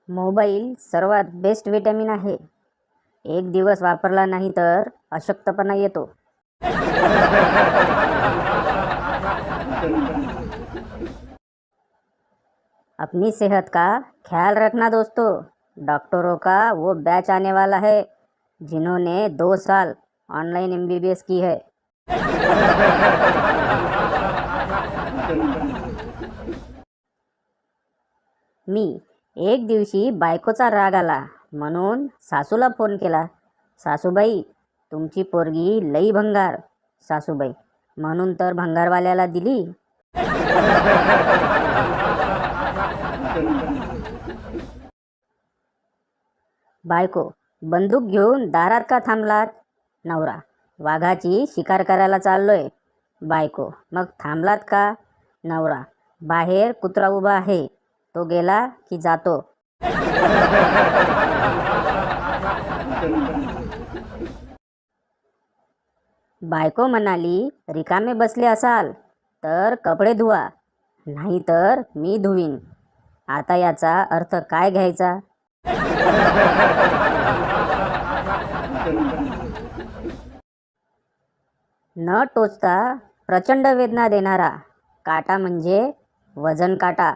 Mobile सर्वात best vitamin आहे. एक दिवस वापरला नाही तर अशक्तपणा येतो. अपनी सेहत का ख्याल रखना दोस्तों. डॉक्टरों का वो बैच आने वाला है जिन्होंने 2 साल ऑनलाइन MBBS की है. मी एक दिवशी बायकोचा राग आला म्हणून सासूला फोन केला. सासूबाई, तुमची पोरगी लई भंगार. सासूबाई, म्हणून तर भंगारवाल्याला दिली. बायको, बंदूक घेऊन दारात का थांबलात? नवरा, वाघाची शिकार करायला चाललोय. बायको, मग थांबलात का? नवरा, बाहेर कुत्रा उभा आहे, तो गेला की जातो. बायको म्हणाली, रिकामे बसले असाल तर कपडे धुवा, नाही तर मी धुवीन. आता याचा अर्थ काय घ्यायचा? न टोचता प्रचंड वेदना देणारा काटा म्हणजे वजन काटा.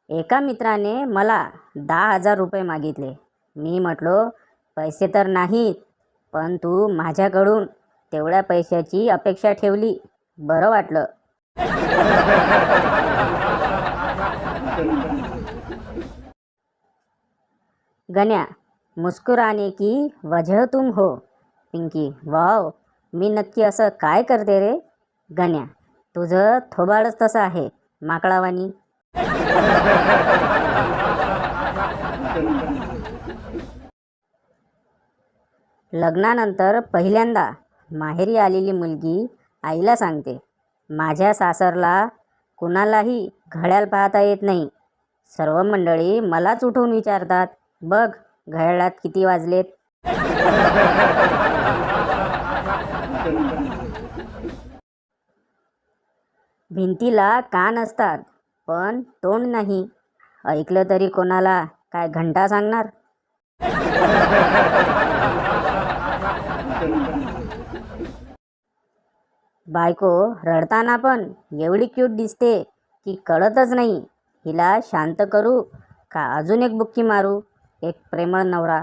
एका मित्राने मला 10,000 रुपये मागितले. मी म्हटलो, पैसे तर नाहीत, पण तू माझ्याकडून तेवढ्या पैशाची अपेक्षा ठेवली, बरं वाटलं. गण्या, मुस्कुराने की वजह तुम हो. पिंकी, वाव, मी नक्की असं काय करते रे? गण्या, तुझं थोबाडच तसं आहे, माकडावानी. लग्नानंतर पहिल्यांदा माहेरी आलेली मुलगी आईला सांगते, माझ्या सासरला कुणालाही घड्याळ पाहता येत नाही. सर्व मंडळी मलाच उठवून विचारतात, बघ घड्याळात किती वाजलेत. भिंतीला कान असतात पण तोंड नाही. ऐकलं तरी कोणाला काय घंटा सांगणार? बायको रडताना पण एवढी क्यूट दिसते की कळतच नाही हिला शांत करू का अजून एक बुक्की मारू. एक प्रेमळ नवरा.